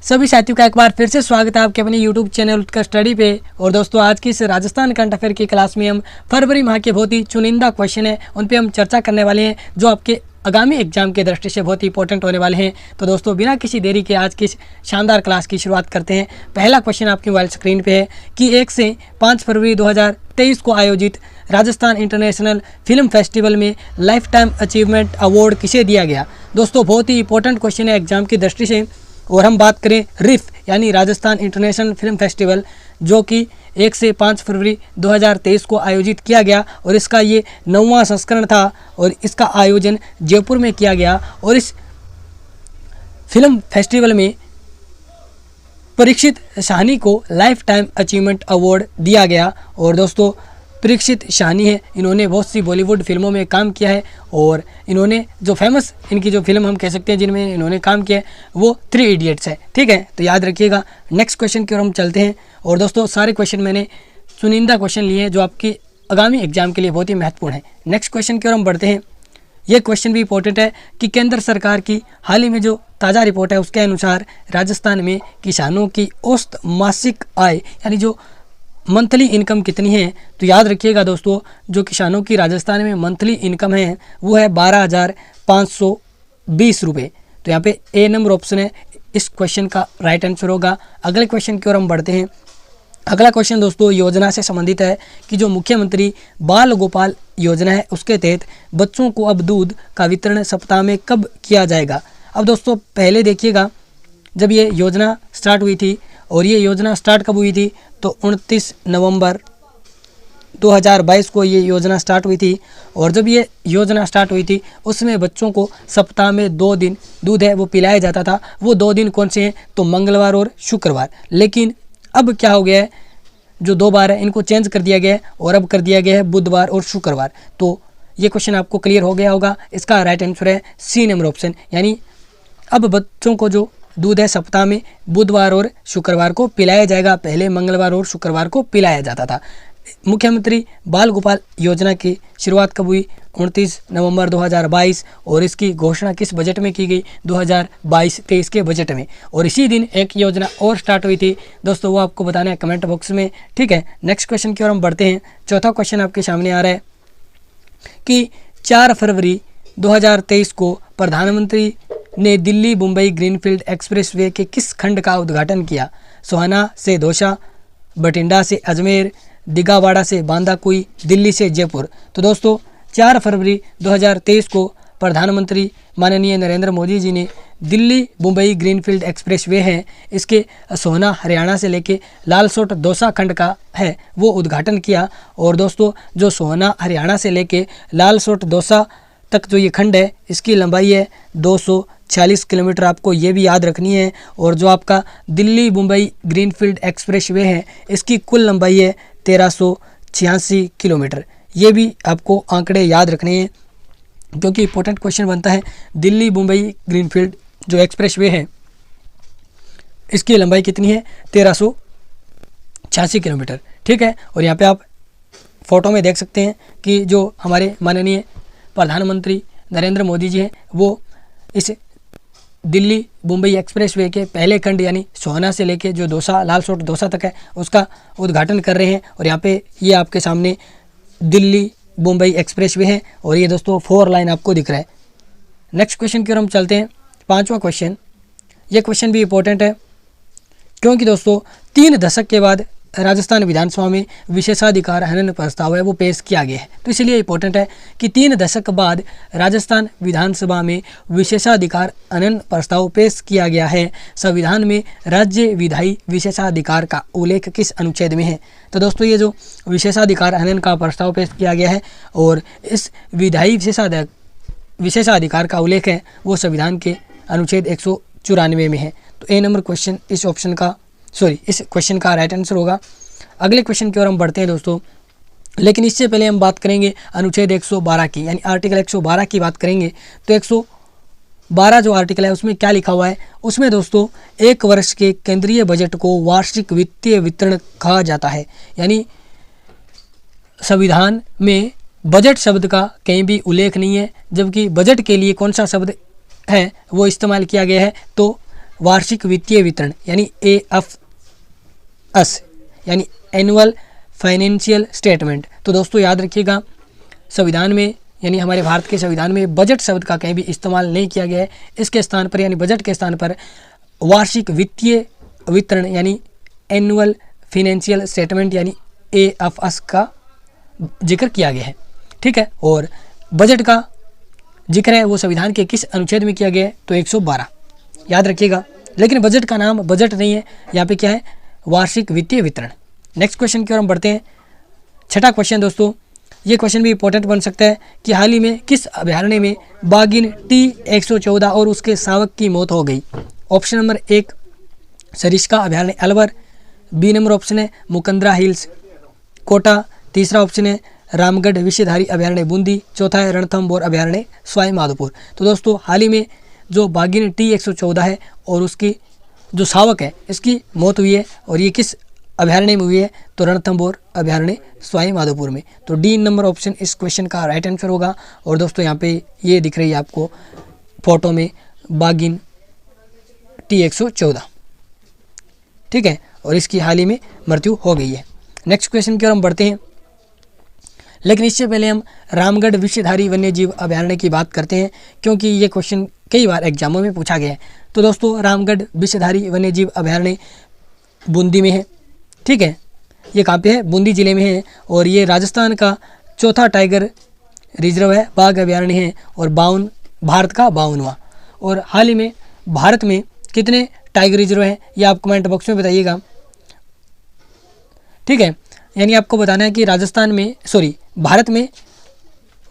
सभी साथियों का एक बार फिर से स्वागत है आपके अपने YouTube चैनल उत्कर्ष स्टडी पे। और दोस्तों आज की इस राजस्थान करंट अफेयर की क्लास में हम फरवरी माह के बहुत ही चुनिंदा क्वेश्चन है उन पे हम चर्चा करने वाले हैं जो आपके आगामी एग्जाम की दृष्टि से बहुत ही इंपॉर्टेंट होने वाले हैं। तो दोस्तों बिना किसी देरी के आज की इस शानदार क्लास की शुरुआत करते हैं। पहला क्वेश्चन आपकी मोबाइल स्क्रीन पे है कि 1 से 5 फरवरी 2023 को आयोजित राजस्थान इंटरनेशनल फिल्म फेस्टिवल में लाइफ टाइम अचीवमेंट अवार्ड किसे दिया गया। दोस्तों बहुत ही इंपॉर्टेंट क्वेश्चन है एग्जाम की दृष्टि से। और हम बात करें रिफ यानी राजस्थान इंटरनेशनल फिल्म फेस्टिवल जो कि 1 से 5 फरवरी 2023 को आयोजित किया गया और इसका ये 9वां संस्करण था और इसका आयोजन जयपुर में किया गया। और इस फिल्म फेस्टिवल में परीक्षित साहनी को लाइफ टाइम अचीवमेंट अवार्ड दिया गया। और दोस्तों परीक्षित साहनी है, इन्होंने बहुत सी बॉलीवुड फिल्मों में काम किया है और इन्होंने जो फेमस इनकी जो फिल्म हम कह सकते हैं जिनमें इन्होंने काम किया है वो 3 इडियट्स है। ठीक है, तो याद रखिएगा। नेक्स्ट क्वेश्चन की ओर हम चलते हैं। और दोस्तों सारे क्वेश्चन मैंने चुनिंदा क्वेश्चन लिए हैं जो आपके आगामी एग्जाम के लिए बहुत ही महत्वपूर्ण है। नेक्स्ट क्वेश्चन की ओर हम बढ़ते हैं। ये क्वेश्चन भी इंपॉर्टेंट है कि केंद्र सरकार की हाल ही में जो ताज़ा रिपोर्ट है उसके अनुसार राजस्थान में किसानों की औसत मासिक आय यानी जो मंथली इनकम कितनी है। तो याद रखिएगा दोस्तों जो किसानों की राजस्थान में मंथली इनकम है वो है 12,520 रुपये। तो यहाँ पे ए नंबर ऑप्शन है इस क्वेश्चन का राइट आंसर होगा। अगले क्वेश्चन की ओर हम बढ़ते हैं। अगला क्वेश्चन दोस्तों योजना से संबंधित है कि जो मुख्यमंत्री बाल गोपाल योजना है उसके तहत बच्चों को अब दूध का वितरण सप्ताह में कब किया जाएगा। अब दोस्तों पहले देखिएगा जब ये योजना स्टार्ट हुई थी और ये योजना स्टार्ट कब हुई थी तो 29 नवंबर 2022 को ये योजना स्टार्ट हुई थी। और जब ये योजना स्टार्ट हुई थी उसमें बच्चों को सप्ताह में 2 दिन दूध है वो पिलाया जाता था। वो 2 दिन कौन से हैं तो मंगलवार और शुक्रवार। लेकिन अब क्या हो गया है जो 2 बार है इनको चेंज कर दिया गया है और अब कर दिया गया है बुधवार और शुक्रवार। तो ये क्वेश्चन आपको क्लियर हो गया होगा। इसका राइट आंसर है सी नंबर ऑप्शन, यानी अब बच्चों को जो दूध है सप्ताह में बुधवार और शुक्रवार को पिलाया जाएगा। पहले मंगलवार और शुक्रवार को पिलाया जाता था। मुख्यमंत्री बाल गोपाल योजना की शुरुआत कब हुई 29 नवंबर 2022 और इसकी घोषणा किस बजट में की गई 2022-23 के बजट में। और इसी दिन एक योजना और स्टार्ट हुई थी दोस्तों, वो आपको बताना है कमेंट बॉक्स में। ठीक है, नेक्स्ट क्वेश्चन की ओर हम बढ़ते हैं। चौथा क्वेश्चन आपके सामने आ रहा है कि 4 फरवरी 2023 को प्रधानमंत्री ने दिल्ली मुंबई ग्रीनफील्ड एक्सप्रेसवे के किस खंड का उद्घाटन किया। सोहाना से दौसा, बठिंडा से अजमेर, दिगावाड़ा से बांदाकुई, दिल्ली से जयपुर। तो दोस्तों 4 फरवरी 2023 को प्रधानमंत्री माननीय नरेंद्र मोदी जी ने दिल्ली मुंबई ग्रीनफील्ड एक्सप्रेसवे है इसके सोहना हरियाणा से लेके लालसोट दौसा खंड का है वो उद्घाटन किया। और दोस्तों जो सोहना हरियाणा से लेके लालसोट दौसा तक जो ये खंड है इसकी लंबाई है 246 किलोमीटर, आपको ये भी याद रखनी है। और जो आपका दिल्ली मुंबई ग्रीनफील्ड एक्सप्रेसवे है इसकी कुल लंबाई है 1386 किलोमीटर। ये भी आपको आंकड़े याद रखने हैं क्योंकि इंपॉर्टेंट क्वेश्चन बनता है। दिल्ली मुंबई ग्रीनफील्ड जो एक्सप्रेसवे है इसकी लंबाई कितनी है 1386 किलोमीटर। ठीक है, और यहाँ पे आप फोटो में देख सकते हैं कि जो हमारे माननीय प्रधानमंत्री नरेंद्र मोदी जी हैं वो इस दिल्ली मुंबई एक्सप्रेसवे के पहले खंड यानी सोहना से लेके जो दौसा लालसोट दौसा तक है उसका उद्घाटन कर रहे हैं। और यहाँ पे ये आपके सामने दिल्ली मुंबई एक्सप्रेसवे है और ये दोस्तों 4 लाइन आपको दिख रहा है। नेक्स्ट क्वेश्चन की ओर हम चलते हैं। 5वां क्वेश्चन, ये क्वेश्चन भी इंपॉर्टेंट है क्योंकि दोस्तों 3 दशक के बाद राजस्थान विधानसभा में विशेषाधिकार हनन प्रस्ताव है वो पेश किया गया है। तो इसलिए इंपॉर्टेंट है कि 3 दशक बाद राजस्थान विधानसभा में विशेषाधिकार हनन प्रस्ताव पेश किया गया है। संविधान में राज्य विधायी विशेषाधिकार का उल्लेख किस अनुच्छेद में है। तो दोस्तों ये जो विशेषाधिकार हनन का प्रस्ताव पेश किया गया है और इस विधायी विशेषाधिकार का उल्लेख है वो संविधान के अनुच्छेद 194 में है। तो ए नंबर क्वेश्चन इस क्वेश्चन का राइट आंसर होगा। अगले क्वेश्चन की ओर हम बढ़ते हैं दोस्तों, लेकिन इससे पहले हम बात करेंगे अनुच्छेद 112 की यानी आर्टिकल 112 की बात करेंगे। तो 112 जो आर्टिकल है उसमें क्या लिखा हुआ है, उसमें दोस्तों 1 वर्ष के केंद्रीय बजट को वार्षिक वित्तीय वितरण कहा जाता है। यानी संविधान में बजट शब्द का कहीं भी उल्लेख नहीं है, जबकि बजट के लिए कौन सा शब्द है वो इस्तेमाल किया गया है तो वार्षिक वित्तीय वितरण यानी AFS यानी एनुअल फाइनेंशियल स्टेटमेंट। तो दोस्तों याद रखिएगा, संविधान में यानी हमारे भारत के संविधान में बजट शब्द का कहीं भी इस्तेमाल नहीं किया गया है। इसके स्थान पर यानी बजट के स्थान पर वार्षिक वित्तीय वितरण यानी एनुअल फाइनेंशियल स्टेटमेंट यानी AFS का जिक्र किया गया है। ठीक है, और बजट का जिक्र है वो संविधान के किस अनुच्छेद में किया गया है? तो 112 याद रखिएगा। लेकिन बजट का नाम बजट नहीं है, यहाँ पे क्या है? वार्षिक वित्तीय वितरण। नेक्स्ट क्वेश्चन की ओर हम बढ़ते हैं। छठा क्वेश्चन दोस्तों, ये क्वेश्चन भी इंपॉर्टेंट बन सकता है कि हाल ही में किस अभयारण्य में बाघिन T114 और उसके शावक की मौत हो गई? ऑप्शन नंबर 1 सरिस्का अभयारण्य अलवर, बी नंबर ऑप्शन है मुकंदरा हिल्स कोटा, तीसरा ऑप्शन है रामगढ़ विषधारी अभयारण्य बूंदी, चौथा है रणथंभौर अभयारण्य सवाई माधोपुर। तो दोस्तों हाल ही में जो बाघिन T114 है और उसकी जो शावक है इसकी मौत हुई है, और ये किस अभयारण्य में हुई है? तो रणथंभौर अभयारण्य सवाई माधोपुर में। तो डी नंबर ऑप्शन इस क्वेश्चन का राइट आंसर होगा। और दोस्तों यहाँ पे ये दिख रही है आपको फोटो में बाघिन T114, ठीक है, और इसकी हाल ही में मृत्यु हो गई है। नेक्स्ट क्वेश्चन की ओर हम बढ़ते हैं, लेकिन इससे पहले हम रामगढ़ विषधारी वन्यजीव अभयारण्य की बात करते हैं, क्योंकि ये क्वेश्चन कई बार एग्जामों में पूछा गया है। तो दोस्तों रामगढ़ विषधारी वन्यजीव अभयारण्य बूंदी में है, ठीक है, ये कहाँ पे है? बूंदी जिले में है, और ये राजस्थान का चौथा टाइगर रिजर्व है, बाघ अभयारण्य है, और भारत का 52वां। और हाल ही में भारत में कितने टाइगर रिजर्व हैं ये आप कमेंट बॉक्स में बताइएगा, ठीक है। यानी आपको बताना है कि भारत में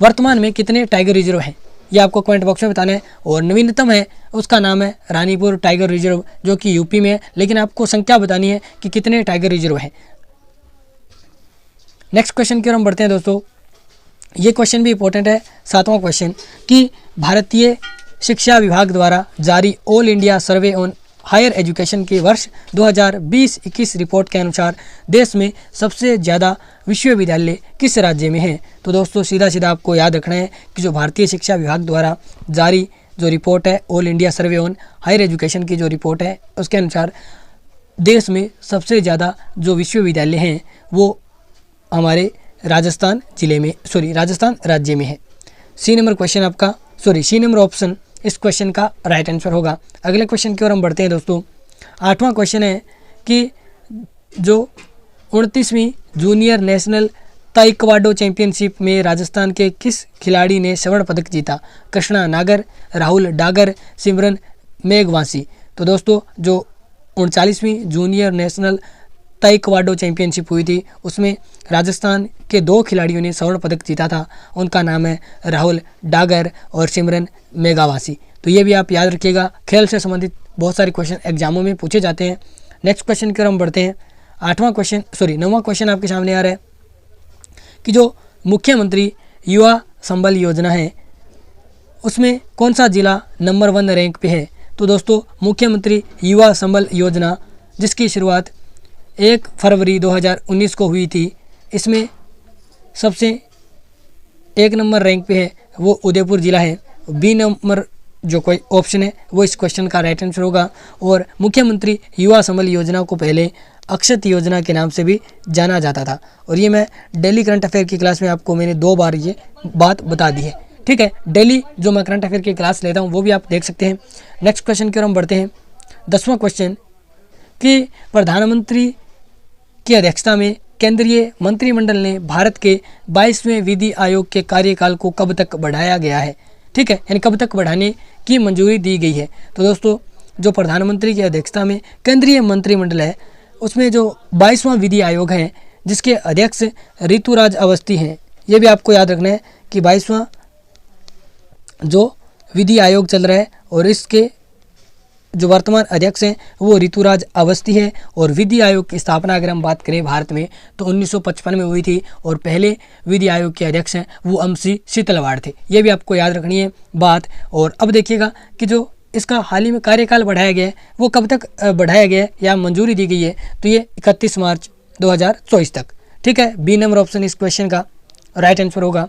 वर्तमान में कितने टाइगर रिजर्व हैं, ये आपको कमेंट बॉक्स में बताना है। और नवीनतम है उसका नाम है रानीपुर टाइगर रिजर्व, जो कि यूपी में है, लेकिन आपको संख्या बतानी है कि कितने टाइगर रिजर्व हैं। नेक्स्ट क्वेश्चन की ओर हम बढ़ते हैं दोस्तों, ये क्वेश्चन भी इंपॉर्टेंट है, 7वां क्वेश्चन, कि भारतीय शिक्षा विभाग द्वारा जारी all India survey on higher education के वर्ष 2020-21 रिपोर्ट के अनुसार देश में सबसे ज़्यादा विश्वविद्यालय किस राज्य में है? तो दोस्तों सीधा सीधा आपको याद रखना है कि जो भारतीय शिक्षा विभाग द्वारा जारी जो रिपोर्ट है all India survey on higher education की जो रिपोर्ट है उसके अनुसार देश में सबसे ज़्यादा जो विश्वविद्यालय हैं वो हमारे राजस्थान राज्य में है। सी नंबर ऑप्शन इस क्वेश्चन का राइट आंसर होगा। अगले क्वेश्चन की ओर हम बढ़ते हैं दोस्तों। 8वां क्वेश्चन है कि जो 29वीं जूनियर नेशनल ताइक्वांडो चैंपियनशिप में राजस्थान के किस खिलाड़ी ने स्वर्ण पदक जीता? कृष्णा नागर, राहुल डागर, सिमरन मेघवासी। तो दोस्तों जो 39वीं जूनियर नेशनल ताइक्वांडो चैंपियनशिप हुई थी उसमें राजस्थान के 2 खिलाड़ियों ने स्वर्ण पदक जीता था, उनका नाम है राहुल डागर और सिमरन मेघवासी। तो ये भी आप याद रखिएगा, खेल से संबंधित बहुत सारे क्वेश्चन एग्जामों में पूछे जाते हैं। नेक्स्ट क्वेश्चन की ओर हम बढ़ते हैं। 9वां क्वेश्चन आपके सामने आ रहा है कि जो मुख्यमंत्री युवा संबल योजना है उसमें कौन सा जिला नंबर 1 रैंक पे है? तो दोस्तों मुख्यमंत्री युवा संबल योजना जिसकी शुरुआत 1 फरवरी 2019 को हुई थी, इसमें सबसे 1 नंबर रैंक पे है वो उदयपुर जिला है। बी नंबर जो कोई ऑप्शन है वो इस क्वेश्चन का राइट आंसर होगा। और मुख्यमंत्री युवा संबल योजना को पहले अक्षत योजना के नाम से भी जाना जाता था, और ये मैं डेली करंट अफेयर की क्लास में आपको मैंने 2 बार ये बात बता दी है, ठीक है। डेली जो मैं करंट अफेयर की क्लास लेता हूँ वो भी आप देख सकते हैं। नेक्स्ट क्वेश्चन की ओर हम बढ़ते हैं। 10वां क्वेश्चन कि प्रधानमंत्री की अध्यक्षता में केंद्रीय मंत्रिमंडल ने भारत के 22वें विधि आयोग के कार्यकाल को कब तक बढ़ाया गया है? ठीक है, यानी कब तक बढ़ाने की मंजूरी दी गई है? तो दोस्तों जो प्रधानमंत्री की अध्यक्षता में केंद्रीय मंत्रिमंडल है उसमें जो 22वां विधि आयोग है जिसके अध्यक्ष ऋतुराज अवस्थी हैं, ये भी आपको याद रखना है कि 22वां जो विधि आयोग चल रहा है और इसके जो वर्तमान अध्यक्ष हैं वो ऋतुराज अवस्थी है। और विधि आयोग की स्थापना अगर हम बात करें भारत में तो 1955 में हुई थी, और पहले विधि आयोग के अध्यक्ष हैं वो MC शीतलवाड़ थे, ये भी आपको याद रखनी है बात। और अब देखिएगा कि जो इसका हाल ही में कार्यकाल बढ़ाया गया है वो कब तक बढ़ाया गया है या मंजूरी दी गई है? तो ये 31 मार्च 2024 तक, ठीक है। बी नंबर ऑप्शन इस क्वेश्चन का राइट आंसर होगा।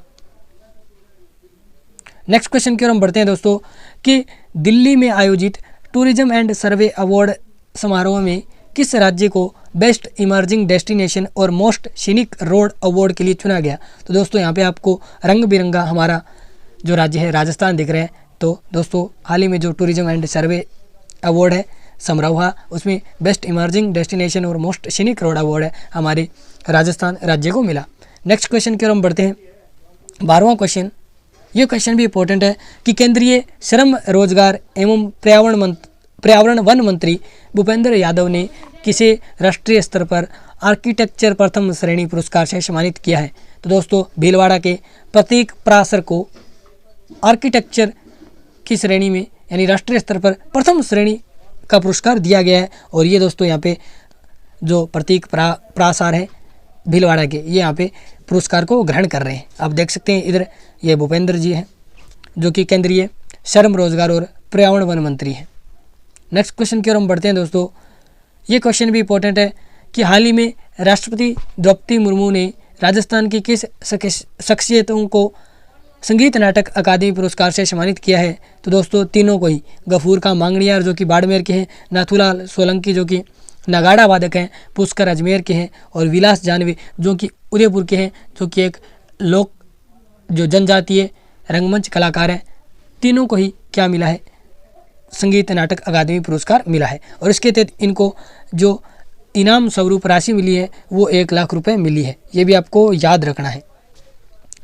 नेक्स्ट क्वेश्चन की ओर हम बढ़ते हैं दोस्तों कि दिल्ली में आयोजित टूरिज्म एंड सर्वे अवार्ड समारोह में किस राज्य को बेस्ट इमर्जिंग डेस्टिनेशन और मोस्ट सीनिक रोड अवार्ड के लिए चुना गया? तो दोस्तों यहाँ पे आपको रंग बिरंगा हमारा जो राज्य है राजस्थान दिख रहा है। तो दोस्तों हाल ही में जो टूरिज्म एंड सर्वे अवार्ड है समारोह, उसमें बेस्ट इमर्जिंग डेस्टिनेशन और मोस्ट सीनिक रोड अवार्ड है हमारे राजस्थान राज्य को मिला। नेक्स्ट क्वेश्चन की ओर हम बढ़ते हैं। 12वां क्वेश्चन, ये क्वेश्चन भी इंपॉर्टेंट है कि केंद्रीय श्रम रोजगार एवं पर्यावरण वन मंत्री भूपेंद्र यादव ने किसे राष्ट्रीय स्तर पर आर्किटेक्चर प्रथम श्रेणी पुरस्कार से सम्मानित किया है? तो दोस्तों भीलवाड़ा के प्रतीक पराशर को आर्किटेक्चर की श्रेणी में यानी राष्ट्रीय स्तर पर प्रथम श्रेणी का पुरस्कार दिया गया है। और ये दोस्तों यहाँ पे जो प्रतीक पराशर है भीलवाड़ा के, ये यहाँ पे पुरस्कार को ग्रहण कर रहे हैं। आप देख सकते हैं इधर ये भूपेंद्र जी हैं जो कि केंद्रीय श्रम रोजगार और पर्यावरण वन मंत्री हैं। नेक्स्ट क्वेश्चन की ओर हम बढ़ते हैं दोस्तों। ये क्वेश्चन भी इंपॉर्टेंट है कि हाल ही में राष्ट्रपति द्रौपदी मुर्मू ने राजस्थान की किस शख्सियतों को संगीत नाटक अकादमी पुरस्कार से सम्मानित किया है? तो दोस्तों तीनों को ही, गफूर का मांगड़ियार जो कि बाड़मेर के हैं, नाथूलाल सोलंकी जो कि नगाड़ा वादक हैं, पुष्कर अजमेर के हैं, और विलास जानवे जो कि उदयपुर के हैं, जो कि एक लोक जो जनजातीय रंगमंच कलाकार हैं। तीनों को ही क्या मिला है? संगीत नाटक अकादमी पुरस्कार मिला है। और इसके तहत इनको जो इनाम स्वरूप राशि मिली है वो 1 लाख रुपए मिली है। ये भी आपको याद रखना है,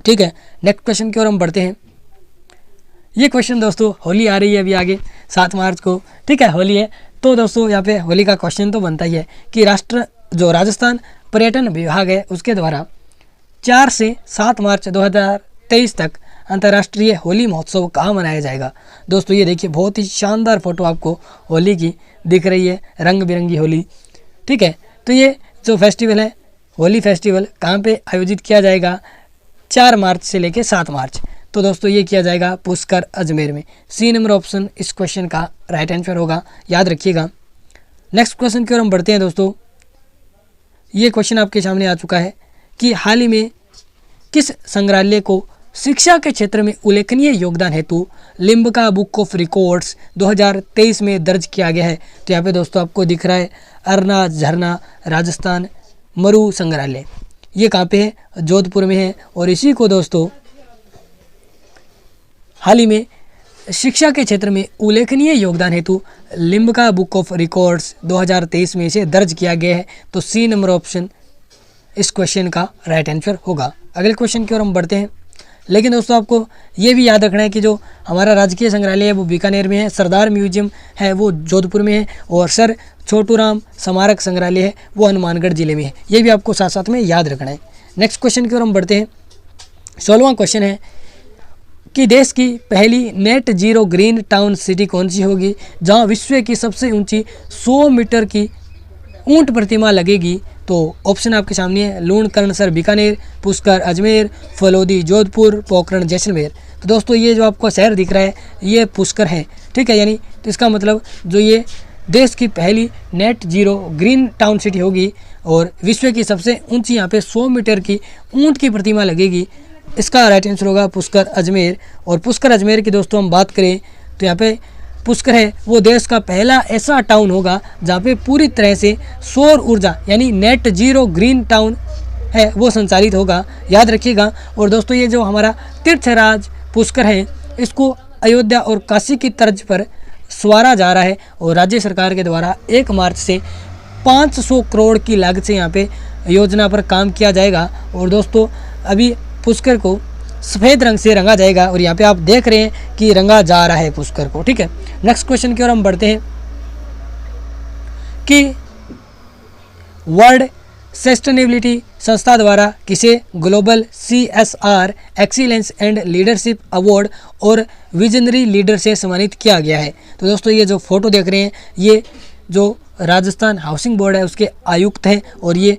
ठीक है। नेक्स्ट क्वेश्चन की ओर हम बढ़ते हैं। ये क्वेश्चन दोस्तों, होली आ रही है अभी आगे 7 मार्च को, ठीक है, होली है। तो दोस्तों यहाँ पे होली का क्वेश्चन तो बनता ही है कि राजस्थान पर्यटन विभाग है उसके द्वारा 4 से 7 मार्च 2023 तक अंतर्राष्ट्रीय होली महोत्सव कहाँ मनाया जाएगा? दोस्तों ये देखिए बहुत ही शानदार फोटो आपको होली की दिख रही है, रंग बिरंगी होली, ठीक है। तो ये जो फेस्टिवल है होली फेस्टिवल कहाँ पे आयोजित किया जाएगा? 4 मार्च से लेकर 7 मार्च। तो दोस्तों ये किया जाएगा पुष्कर अजमेर में। सी नंबर ऑप्शन इस क्वेश्चन का राइट आंसर होगा, याद रखिएगा। नेक्स्ट क्वेश्चन की ओर हम बढ़ते हैं दोस्तों। ये क्वेश्चन आपके सामने आ चुका है कि हाल ही में किस संग्रहालय को शिक्षा के क्षेत्र में उल्लेखनीय योगदान हेतु लिम्बका बुक ऑफ रिकॉर्ड्स 2023 में दर्ज किया गया है? तो यहाँ पे दोस्तों आपको दिख रहा है अरना झरना राजस्थान मरु संग्रहालय। ये कहाँ पे है? जोधपुर में है। और इसी को दोस्तों हाल ही में शिक्षा के क्षेत्र में उल्लेखनीय योगदान हेतु लिम्बका बुक ऑफ रिकॉर्ड्स 2023 में इसे दर्ज किया गया है। तो सी नंबर ऑप्शन इस क्वेश्चन का राइट आंसर होगा। अगले क्वेश्चन की ओर हम बढ़ते हैं। लेकिन दोस्तों आपको ये भी याद रखना है कि जो हमारा राजकीय संग्रहालय है वो बीकानेर में है, सरदार म्यूजियम है वो जोधपुर में है, और सर छोटूराम स्मारक संग्रहालय है वो हनुमानगढ़ जिले में है। ये भी आपको साथ साथ में याद रखना है। नेक्स्ट क्वेश्चन की ओर हम बढ़ते हैं। 16वां क्वेश्चन है कि देश की पहली net zero green town city कौन सी होगी जहां विश्व की सबसे ऊंची 100 मीटर की ऊंट प्रतिमा लगेगी? तो ऑप्शन आपके सामने है लूणकरणसर बीकानेर, पुष्कर अजमेर, फलोदी जोधपुर, पोखरण जैसलमेर। तो दोस्तों ये जो आपको शहर दिख रहा है ये पुष्कर है, ठीक है। यानी तो इसका मतलब जो ये देश की पहली net zero green town city होगी और विश्व की सबसे ऊंची यहाँ पे 100 मीटर की ऊंट की प्रतिमा लगेगी। इसका राइट आंसर होगा पुष्कर अजमेर। और पुष्कर अजमेर की दोस्तों हम बात करें तो यहाँ पे पुष्कर है वो देश का पहला ऐसा टाउन होगा जहाँ पे पूरी तरह से सौर ऊर्जा यानी नेट जीरो ग्रीन टाउन है वो संचालित होगा, याद रखिएगा। और दोस्तों ये जो हमारा तीर्थराज पुष्कर है इसको अयोध्या और काशी की तर्ज पर संवारा जा रहा है और राज्य सरकार के द्वारा 1 मार्च से 500 करोड़ की लागत से यहाँ पे योजना पर काम किया जाएगा। और दोस्तों अभी पुष्कर को सफ़ेद रंग से रंगा जाएगा और यहाँ पे आप देख रहे हैं कि रंगा जा रहा है पुष्कर को, ठीक है। नेक्स्ट क्वेश्चन की ओर हम बढ़ते हैं कि वर्ल्ड सस्टेनेबिलिटी संस्था द्वारा किसे global CSR excellence and leadership award और विजनरी लीडर से सम्मानित किया गया है? तो दोस्तों ये जो फोटो देख रहे हैं ये जो राजस्थान हाउसिंग बोर्ड है उसके आयुक्त हैं और ये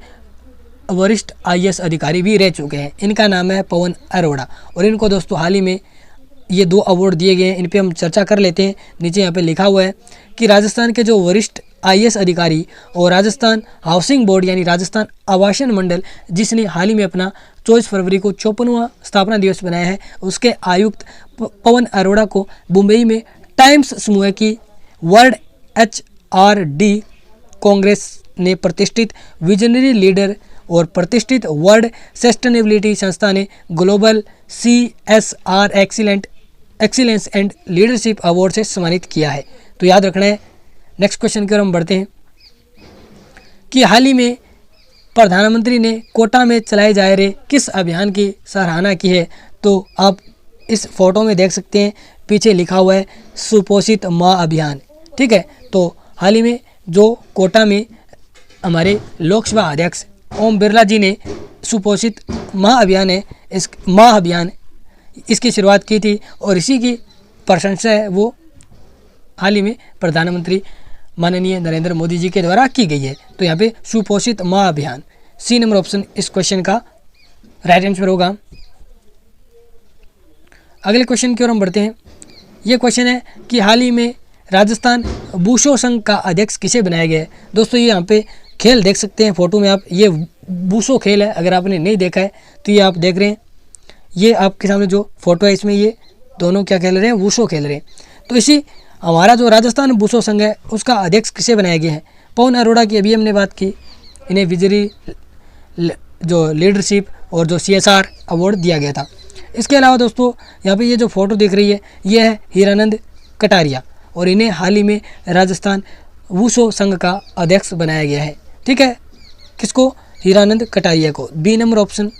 वरिष्ठ IAS अधिकारी भी रह चुके हैं। इनका नाम है पवन अरोड़ा और इनको दोस्तों हाल ही में ये 2 अवार्ड दिए गए हैं। इन पे हम चर्चा कर लेते हैं। नीचे यहाँ पे लिखा हुआ है कि राजस्थान के जो वरिष्ठ IAS अधिकारी और राजस्थान हाउसिंग बोर्ड यानी राजस्थान आवासन मंडल जिसने हाल ही में अपना 24 फरवरी को 54वां स्थापना दिवस बनाया है उसके आयुक्त पवन अरोड़ा को मुंबई में टाइम्स समूह की वर्ल्ड HRD कांग्रेस ने प्रतिष्ठित विजनरी लीडर और प्रतिष्ठित वर्ल्ड सस्टेनेबिलिटी संस्था ने global CSR excellence and leadership award से सम्मानित किया है। तो याद रखना है। नेक्स्ट क्वेश्चन की ओर हम बढ़ते हैं कि हाल ही में प्रधानमंत्री ने कोटा में चलाए जा रहे किस अभियान की सराहना की है। तो आप इस फोटो में देख सकते हैं, पीछे लिखा हुआ है सुपोषित माँ अभियान। ठीक है, तो हाल ही में जो कोटा में हमारे लोकसभा अध्यक्ष ओम बिरला जी ने सुपोषित माँ अभियान है, इस माँ अभियान इसकी शुरुआत की थी और इसी की प्रशंसा है वो हाल ही में प्रधानमंत्री माननीय नरेंद्र मोदी जी के द्वारा की गई है। तो यहाँ पे सुपोषित माँ अभियान, सी नंबर ऑप्शन इस क्वेश्चन का राइट आंसर होगा। अगले क्वेश्चन की ओर हम बढ़ते हैं। ये क्वेश्चन है कि हाल ही में राजस्थान बूशो संघ का अध्यक्ष किसे बनाया गया है। दोस्तों ये यहाँ पे खेल देख सकते हैं फोटो में आप, ये बूशो खेल है। अगर आपने नहीं देखा है तो ये आप देख रहे हैं, ये आपके सामने जो फोटो है इसमें ये दोनों क्या खेल रहे हैं, वुशो खेल रहे हैं। तो इसी हमारा जो राजस्थान बूशो संघ है उसका अध्यक्ष किसे बनाया गया है। पवन अरोड़ा की अभी हमने बात की, इन्हें विजरी जो लीडरशिप और जो CSR अवार्ड दिया गया था। इसके अलावा दोस्तों यहाँ पे ये जो फोटो दिख रही है ये है हीरानंद कटारिया और इन्हें हाल ही में राजस्थान वुशो संघ का अध्यक्ष बनाया गया है। ठीक है, किसको, हीरानंद कटारिया को। बी नंबर ऑप्शन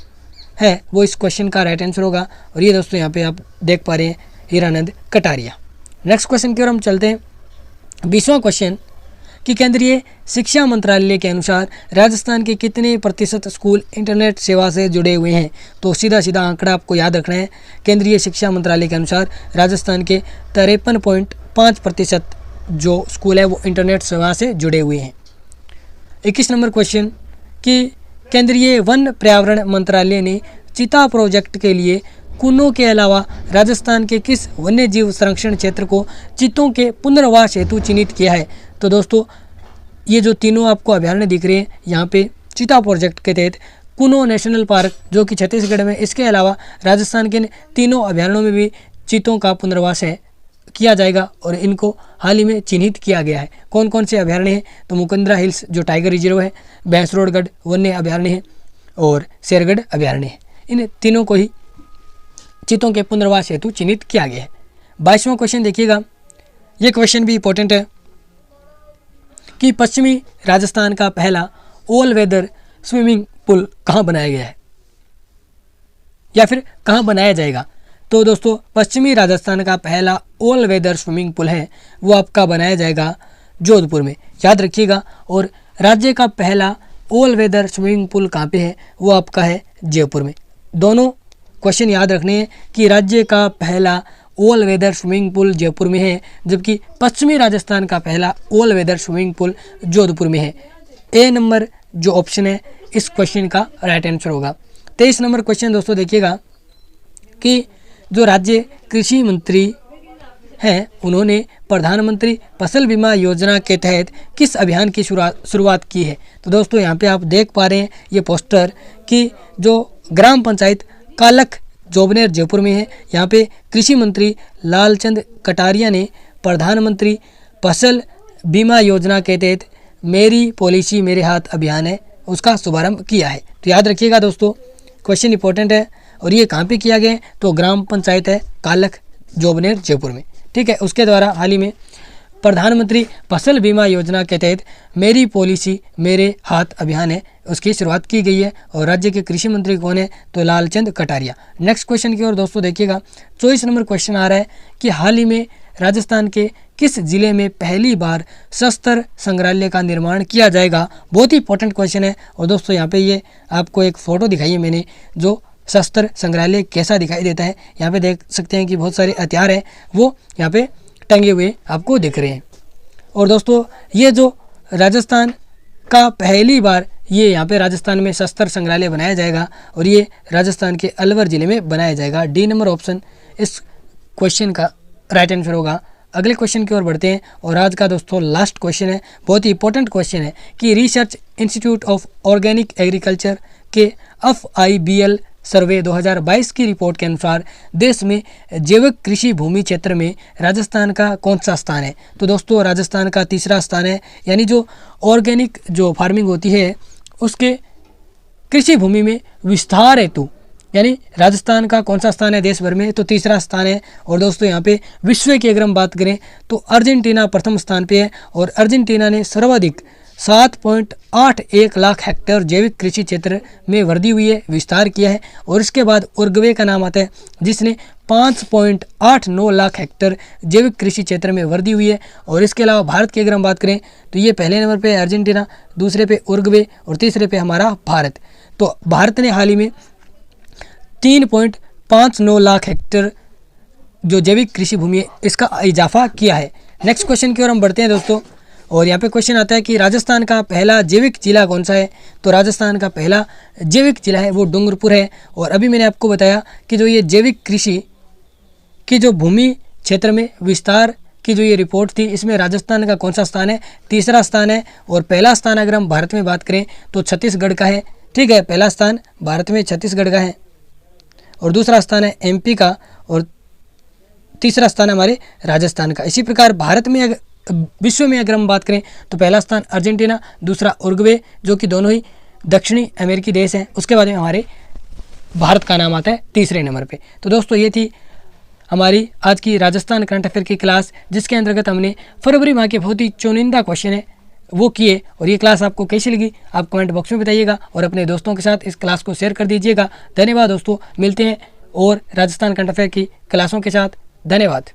है वो इस क्वेश्चन का राइट आंसर होगा। और ये दोस्तों यहाँ पे आप देख पा रहे हैं हीरानंद कटारिया। नेक्स्ट क्वेश्चन की ओर हम चलते हैं। 20वां क्वेश्चन कि केंद्रीय शिक्षा मंत्रालय के अनुसार राजस्थान के कितने प्रतिशत स्कूल इंटरनेट सेवा से जुड़े हुए हैं। तो सीधा सीधा आंकड़ा आपको याद रखना है। केंद्रीय शिक्षा मंत्रालय के अनुसार राजस्थान के 53.5% जो स्कूल है वो इंटरनेट सेवा से जुड़े हुए हैं। 21 नंबर क्वेश्चन कि केंद्रीय वन पर्यावरण मंत्रालय ने चीता प्रोजेक्ट के लिए कुन्नू के अलावा राजस्थान के किस वन्य जीव संरक्षण क्षेत्र को चीतों के पुनर्वास हेतु चिन्हित किया है। तो दोस्तों ये जो तीनों आपको अभयारण्य दिख रहे हैं यहाँ पे चीता प्रोजेक्ट के तहत कुन्नू नेशनल पार्क जो कि छत्तीसगढ़ में, इसके अलावा राजस्थान के तीनों अभयारण्यों में भी चीतों का पुनर्वास है किया जाएगा और इनको हाल ही में चिन्हित किया गया है। कौन कौन से अभयारण्य हैं, तो मुकुंदरा हिल्स जो टाइगर रिजर्व है, भैंसरोडगढ़ वन्य अभयारण्य है और शेरगढ़ अभयारण्य है। इन तीनों को ही चीतों के पुनर्वास हेतु चिन्हित किया गया है। 22वां क्वेश्चन देखिएगा, ये क्वेश्चन भी इंपॉर्टेंट है कि पश्चिमी राजस्थान का पहला ऑल वेदर स्विमिंग पूल कहाँ बनाया गया है या फिर कहाँ बनाया जाएगा। तो दोस्तों पश्चिमी राजस्थान का पहला ऑल वेदर स्विमिंग पूल है वो आपका बनाया जाएगा जोधपुर में, याद रखिएगा। और राज्य का पहला ऑल वेदर स्विमिंग पूल कहाँ पे है, वो आपका है जयपुर में। दोनों क्वेश्चन याद रखने हैं कि राज्य का पहला all weather swimming pool Jaipur में है, जबकि पश्चिमी राजस्थान का पहला all weather swimming pool Jodhpur में है। ए नंबर जो ऑप्शन है इस क्वेश्चन का राइट आंसर होगा। 23 नंबर क्वेश्चन दोस्तों देखिएगा कि जो राज्य कृषि मंत्री हैं उन्होंने प्रधानमंत्री फसल बीमा योजना के तहत किस अभियान की शुरुआत की है। तो दोस्तों यहाँ पे आप देख पा रहे हैं ये पोस्टर कि जो ग्राम पंचायत कालख जोबनेर जयपुर में है, यहाँ पे कृषि मंत्री लालचंद कटारिया ने प्रधानमंत्री फसल बीमा योजना के तहत मेरी पॉलिसी मेरे हाथ अभियान है उसका शुभारंभ किया है। तो याद रखिएगा दोस्तों क्वेश्चन इंपॉर्टेंट है। और ये कहाँ पे किया गया है, तो ग्राम पंचायत है कालख जोबनेर जयपुर में। ठीक है, उसके द्वारा हाल ही में प्रधानमंत्री फसल बीमा योजना के तहत मेरी पॉलिसी मेरे हाथ अभियान है उसकी शुरुआत की गई है। और राज्य के कृषि मंत्री कौन है, तो लालचंद कटारिया। नेक्स्ट क्वेश्चन की ओर दोस्तों देखिएगा, 24 नंबर क्वेश्चन आ रहा है कि हाल ही में राजस्थान के किस जिले में पहली बार शस्त्र संग्रहालय का निर्माण किया जाएगा। बहुत ही इंपॉर्टेंट क्वेश्चन है। और दोस्तों यहाँ पे ये आपको एक फ़ोटो दिखाई है मैंने, जो शस्त्र संग्रहालय कैसा दिखाई देता है। यहाँ पे देख सकते हैं कि बहुत सारे हथियार हैं वो यहाँ पे टंगे हुए आपको दिख रहे हैं। और दोस्तों ये जो राजस्थान का पहली बार ये यहाँ पे राजस्थान में शस्त्र संग्रहालय बनाया जाएगा और ये राजस्थान के अलवर जिले में बनाया जाएगा। डी नंबर ऑप्शन इस क्वेश्चन का राइट आंसर होगा। अगले क्वेश्चन की ओर बढ़ते हैं और आज का दोस्तों लास्ट क्वेश्चन है, बहुत ही इंपॉर्टेंट क्वेश्चन है कि research institute of organic agriculture के FIBL सर्वे 2022 की रिपोर्ट के अनुसार देश में जैविक कृषि भूमि क्षेत्र में राजस्थान का कौन सा स्थान है? तो दोस्तों राजस्थान का तीसरा स्थान है, यानी जो ऑर्गेनिक जो फार्मिंग होती है उसके कृषि भूमि में विस्तार हेतु, यानी राजस्थान का कौन सा स्थान है देश भर में? तो तीसरा स्थान है। और दोस्तों यहाँ पे विश्व की अगर हम बात करें तो अर्जेंटीना प्रथम स्थान पे है और अर्जेंटीना ने सर्वाधिक 7.81 लाख हेक्टेयर जैविक कृषि क्षेत्र में वृद्धि हुई है, विस्तार किया है। और इसके बाद उरुग्वे का नाम आता है जिसने 5.89 लाख हेक्टेयर जैविक कृषि क्षेत्र में वृद्धि हुई है। और इसके अलावा भारत की अगर हम बात करें तो ये पहले नंबर पे है अर्जेंटीना, दूसरे पे उरुग्वे और तीसरे पे हमारा भारत। तो भारत ने हाल ही में 3.59 लाख हेक्टेयर जो जैविक कृषि भूमि है इसका इजाफा किया है। नेक्स्ट क्वेश्चन की ओर हम बढ़ते हैं दोस्तों, और यहाँ पे क्वेश्चन आता है कि राजस्थान का पहला जैविक जिला कौन सा है? तो राजस्थान का पहला जैविक जिला है वो डूंगरपुर है। और अभी मैंने आपको बताया कि जो ये जैविक कृषि की जो भूमि क्षेत्र में विस्तार की जो ये रिपोर्ट थी इसमें राजस्थान का कौन सा स्थान है? तीसरा स्थान है। और पहला स्थान अगर हम भारत में बात करें तो छत्तीसगढ़ का है, ठीक है, पहला स्थान भारत में छत्तीसगढ़ का है और दूसरा स्थान है एमपी का और तीसरा स्थान हमारे राजस्थान का। इसी प्रकार भारत में विश्व में अगर हम बात करें तो पहला स्थान अर्जेंटीना, दूसरा उरुग्वे जो कि दोनों ही दक्षिणी अमेरिकी देश हैं, उसके बाद में हमारे भारत का नाम आता है तीसरे नंबर पे। तो दोस्तों ये थी हमारी आज की राजस्थान करंट अफेयर की क्लास, जिसके अंतर्गत हमने फरवरी माह के बहुत ही चुनिंदा क्वेश्चन है वो किए। और ये क्लास आपको कैसी लगी आप कमेंट बॉक्स में बताइएगा और अपने दोस्तों के साथ इस क्लास को शेयर कर दीजिएगा। धन्यवाद दोस्तों, मिलते हैं और राजस्थान करंट अफेयर की क्लासों के साथ। धन्यवाद।